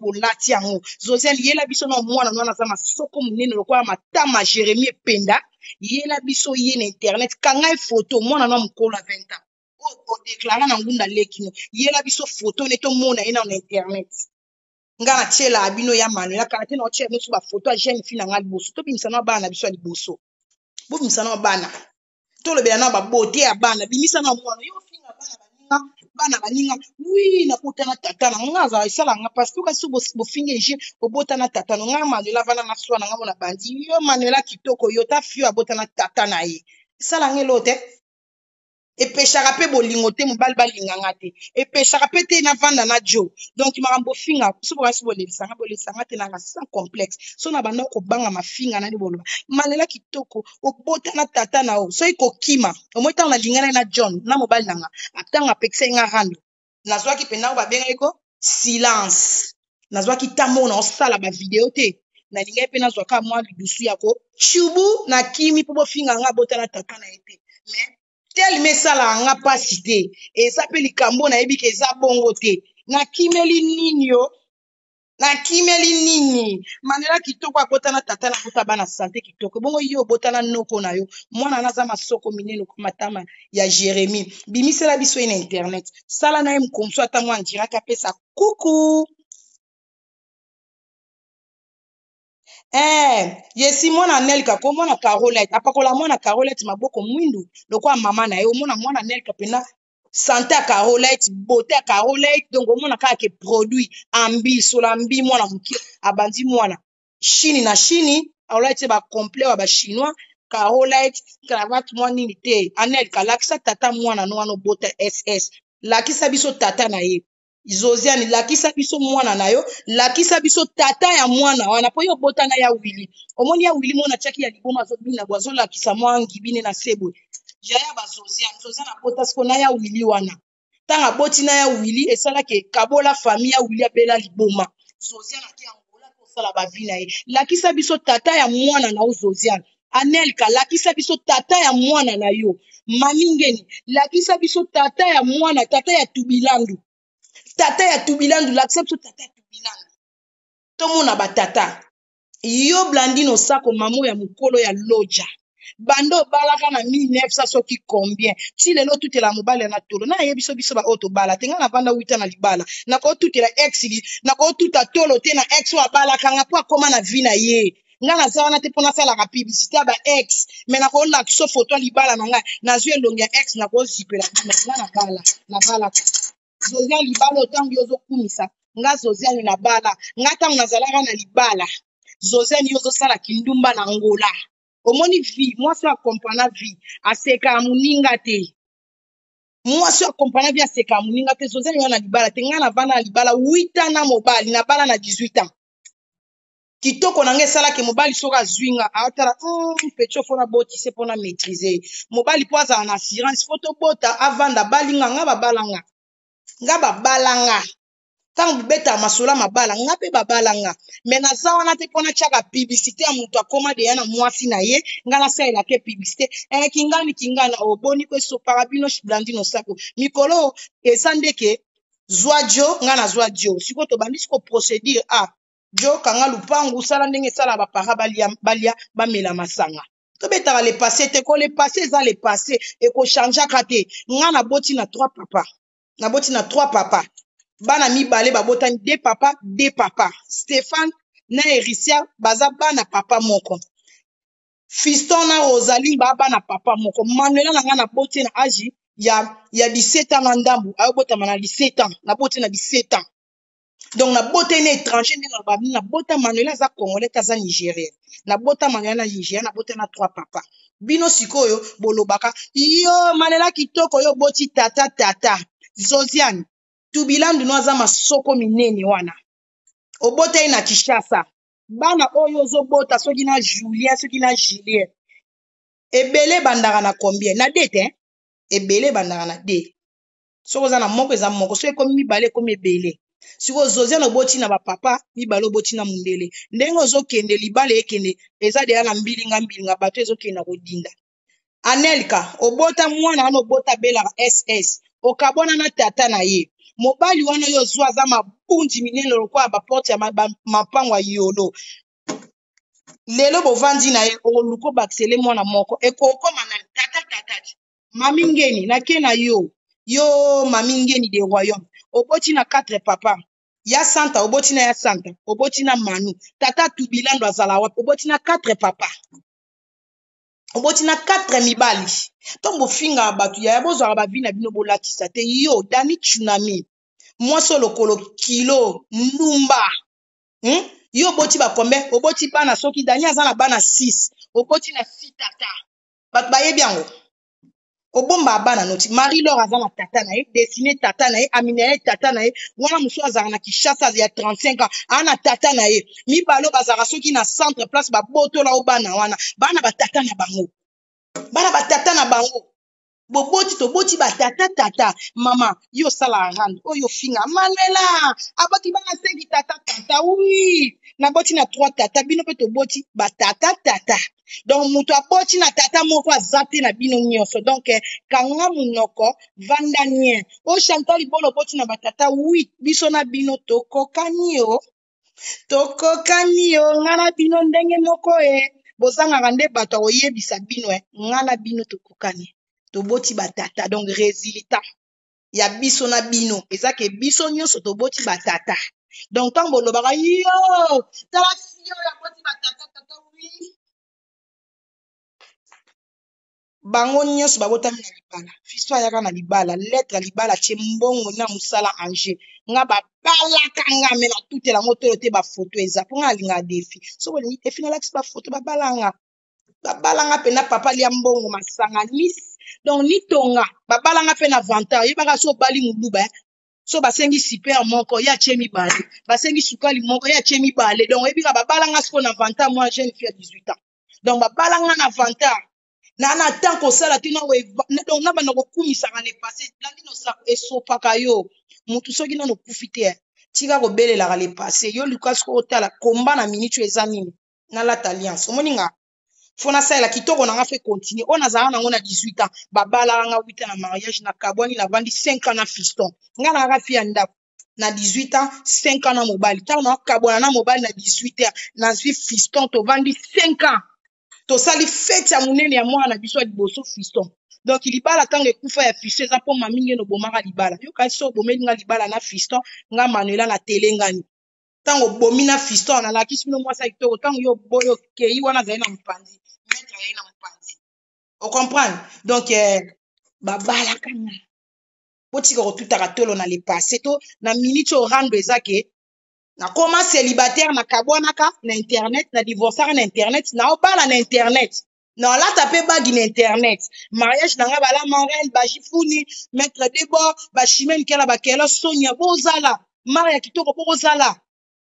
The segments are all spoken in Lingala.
bolati yango Josiane yela biso na mwana nwana za masoko munene lokola matama Jérémie Penda yela biso ye na internet kanga photo mwana na mukolo 20 ans o déclarer na ngunda lekino yela biso photo neto mona ina na internet nga na tiela abino ya Manuela kala te na otie musu ba photo a jeune fille na ngali boso to bimisa na bana biso ali boso bo bimisa na bana to lobela na ba beauté ya bana bimisa na mwana yo finga bana baninga oui na kutana tata na nga za isala nga parce que kasi bo finga je obota na tata na nga Manuela vana na swa na nga mona bandi yo Manuela kitoko yo ta fio abota na tata na ye isala ngelote epeshaka pe bolingo te mobali balinganga te epeshaka pe te na vanda na jo donc makambo finga so bokasi bolesanga te nanga sans complexe so na banda kobanga mafinga nani boloba Manuela kitoko obota na tata na o so ikokima omoi ntango nalingana na John na mobali nanga ntango apekisa nga rando nazwaki mpenza babenga eko silence nazwaki tamona osala bavideo te nalingai mpe nazwaka mwa lidusu yako chubu na kimi mpo bofinga nga bota na tata na ye te mais tel mesala nga pasi te eza pe likambo nayebi ke eza bongo te nakimeli nini yo nakimeli nini Manuela kitoko akota na tata na kota bana sante kitoko bongo yo bota na noko na yo mwana naza masoko minene ko matama ya Jérémie bimisela biso na internet sala na ye mkomso ata mwa ndiraka pesa kuku yesi mwana Nelka ko mwana Carolette apakola mwana Carolette maboko mwindu lokwa mama na ye mwana Nelka pena santé ya Carolette beauté ya Carolette donc mwana kaka ke produit ambi solambi mwana muki abandi mwana chini na chini Carolette ba complet wa ba chinois Carolette cravate mwana nini te Nelka lakisa tata mwana no wana bota SS lakisa biso tata na ye Josiane lakisa biso mwana na yo lakisa biso tata ya mwana wana po yo botana ya Willy omoni ya Willy mona chaki ya liboma zobina bwazo lakisa mwa ngibine na sebwe jaya ba Josiane bota sko na ya Willy wana tanga boti na ya Willy esala ke kabola famille ya Willy abela liboma Josiane aki angola ko sala ba vie na ye lakisa biso tata ya mwana na o Josiane Anelka lakisa biso tata ya mwana na yo mami ngeni lakisa biso tata ya mwana tata ya Tubilandu tata ya Tubilandu lakisa biso tata ya Tubilandu tomona batata yo Blandino Sako mamo ya mukolo ya loja bando balaka na 1900 soki combien ti lelo tutela mobali na tolo na yebiso biso ba auto bala tenga na banda 8 na libala na ko tutela ex li na ko tuta tolo te na ex wa balaka nga po akoma na vie na ye nga na zawana te pona sala ka publicité ba ex mais na ko la kiso photo libala na nga na zwe longia ex na ko zipela na bala Josiane libala otango yozo kumisa nga Josiane na bala nga tango nazalaka na libala Josiane yozo sala kindumba na ngola omoni vie mwasi akompana vie aseka muninga te mwasi akompana vie aseka muninga te Josiane yana libala te nga na vana na libala 8 ans na mobali na bala na 18 ans kitoko nange sala ke mobali soka zwinga atala pecho fona boti se pona maîtriser mobali po azala na assurance photo bota avanda balinga nga babalanga nga babalanga tango beta masola mabala nga pe babalanga mais naza wana te pona tiaka publicité ya mutu akoma deya na mwasi na ye nga nasalela ke publicité kingana oboni kwe sopara bino Blandino Sako mikolo eza ndeke zwa jo nga na zwa jo siko tobandi siko procédure jo kanga lupangu sala ndenge sala bapara balia bamela masanga tobetaka le passé te ko le passé eza le passé ekochangeaka te nga na boti na 3 papa naboti na 3 papa bana mibale babotani 2 papa Stéphane na Ericia baza bana papa moko Fiston na Rosalie bana papa moko Manuela na nga na boti na âge ya 17 ans na ndambu ayobotama na 17 ans na boti na 17 ans donc na bota na étranger na bota Manuela za congolais kaza nigérien na bota Manuela na Nigeria na bota na 3 papa bino sikoyo bolobaka yo Manuela kitoko yo boti tata Josiane Tubilandu noaza masoko minene wana obota na Kishasa bana oyo zobota soki na Julien soki na Julien ebele bandaka na combien na dete ebele bandaka na de soko za na moko eza moko so ekomi mibale komi ebele siko Josiane oboti na bapapa mibale oboti na mundele ndenge ozokende libala ekende eza deya na mbilinga bato ezokenda kodinda Anelka obota mwana wana obota belaka SS okabona na tata na ye mobali wana yo zwa aza mabundi minene lokola baporte ya mapango ya yolo lelo bovandi na ye oluka obakisele mwana moko ekokoma na tata mami ngeni nake na yo mami ngeni de royaume oboti na 4 papa ya santa oboti na ya santa oboti na manu tata tubilando azala wapi oboti na 4 papa oboti na 4 mibali to bofinga bato ya bozwaka bavi na bino bolatisa te yo dani tsunami mwasi lokolo kilo ndumba yo oboti bakombe oboti bana soki dani aza na bana 6 oboti na 6 tata bato bayebi yango obomba bana noti Marie Laure aza na tata na ye Destiny tata na ye Amineye tata na ye wana mosusu azalaka na Kinshasa ya 35 ans ana tata na ye mibalo bazalaka soki na centre place babotola o bana wana bana batata na bango boboti toboti batata mama yo sala rande oyo finga malela aboti bana 5 tata oui naboti na 3 tata bino mpe toboti batata donc moto aboti na tata moko aza te na bino nyonso donc kanga munoko vanda nien o Chantal Libolo oboti na batata 8 biso na bino tokokani yo nga na bino ndenge moko bozangaka nde bato akoyebisa bino nga na bino tokokani toboti batata donc résultat ya biso na bino ezake biso nyonso toboti batata donc ntango bolobaka yo tala siyo ya boti batata oui bango nyonso babotami na libala fiso ayaka na libala lettre ya libala tie mbongo na mosala ange nga babalaka nga me natutela yango tolo te bafoto eza mpo nga alinga defi soko olingi defi nalakisi bafoto babalanga mpena papa lia mbongo masanga donc nitonga babalanga mpe na vanta yebaka so obali moluba so basengi super moko ya tie mibale basengi sukali moko ya tie mibale donc oyebika babalanga siko na vanta moi jeune fille ya 18 ans donc babalanga na vanta na temps kosala te donc na banda kokumisaka ne passé landi nosako esopaka yo motu soki nano okufi te tika kobelelaka le passé yo luka siko otala komba na minute eza nini nalata alliance omoni nga fo nasalela kitoko nanga fe continue oyo nazalaka nango na 18 ans babalaka nga 8 ans na mariage na kabwani navandi 5 ans na fiston nga naka fi ya ndako na 18 ans 5 ans na mobali ntango nakabwana na mobali na 18 ans nazwi fiston tovandi 5 ans tosali fete ya monene ya mwana na biso ya liboso fiston donc libala ntango ekufa ya fiston eza mpo mami ngeni obomaka libala yokai so obomeli nga libala na fiston nga manuela na telengani ntango obomi na fiston nalakisi bino mwasi ya kitoko ntango yo boyo kei wana azali na mopanzi maître azali na mopanzi ocomprendre donc babalaka nga botika kotutaka tolo na le passé to na minute orando eza ke nakoma célibataire nakabwanaka na internet na divorceaka na internet naobala na internet nalata mpe bagi na internet mariage nanga bala marel bajifuni maître debord bachimene kela bakela sonia bozala mare ya kitoko mpo kozala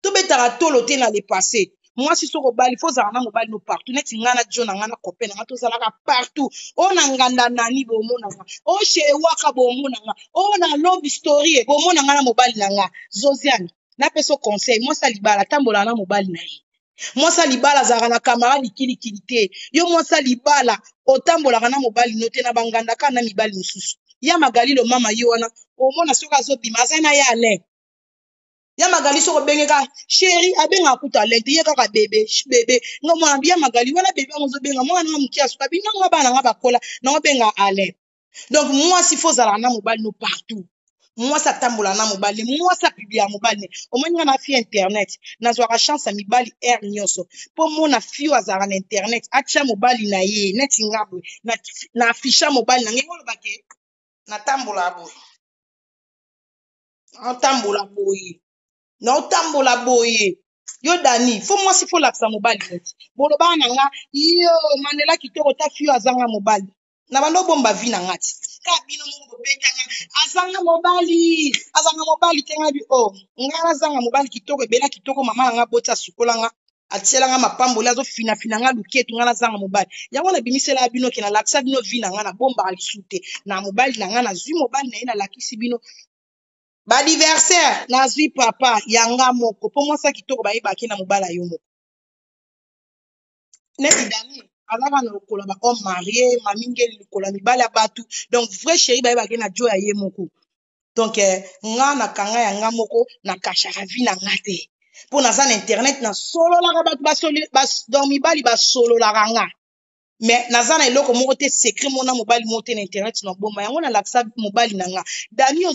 tobetaka tolo te na le passé mwasi soko obali fo ozala na mobali no partout neti nga na jo na nga na copain na nga tozalaka partout oyo na nganda nani bomonanga oyo shewaka bomonanga oyo na love story bomonanga na mobali na nga Josiane napesa conseil mwasi libala tambola na mobali na ye mwasi libala azalaka na kamara likilikili te yo mwasi libala otambolaka na mobali no te na bangandaka na mibali mosusu ya magalilo mama ye wana omona soki azobima aza na ye alain ya magali soko bengeka chéri abenga kuta lente ye kaka bebe nga mwana ya magali wana bebe ngozo benga mwana nga mukia suka bina nga bana nga bakola na benga alain donc mwasi fo zala na mobali no partout mwasi atambola na mobali mwasi apiblia mobali omoni nga na fi internet nazwaka chance ya mibali air nyonso mpo mona fio azalaka na internet atia mobali na ye neti nga boye na afisha mobali na ngai olobake natambola boye naotambola boye yo dani fo mwasi fo lakisa mobali neti bolobaka na nga yo mandela kitoko ta fio azanga mobali na bando bomba vi na nga ti ka bino moko bobetanga azanga mobali te nga bi nga nazanga mobali kitoko ebela kitoko mama na nga boti asukola nga atiela nga mapamboli azofinafina nga luketu nga nazanga mobali yango nabimisela bino ke nalakisa bino vi na nga na bombaka lisu te na mobali na nga nazwi mobali na ye nalakisi bino badiversaire nazwi papa yanga moko mpo mwasi kitoko bayebaki na mobali yo moko neti dani azaka na lokolo ba homme marié mami ngeli lokolo ya mibali ya batu donc vrai chéri bayebaki na jo ya ye moko donc nga na kanga ya nga moko na kashaka vi na nga te mpo naza na internet na sololaka bato mibali basololaka nga mais naza na eloko moko te secret mona mobali moko te na internet na boma yango nalakisa mobali na nga dani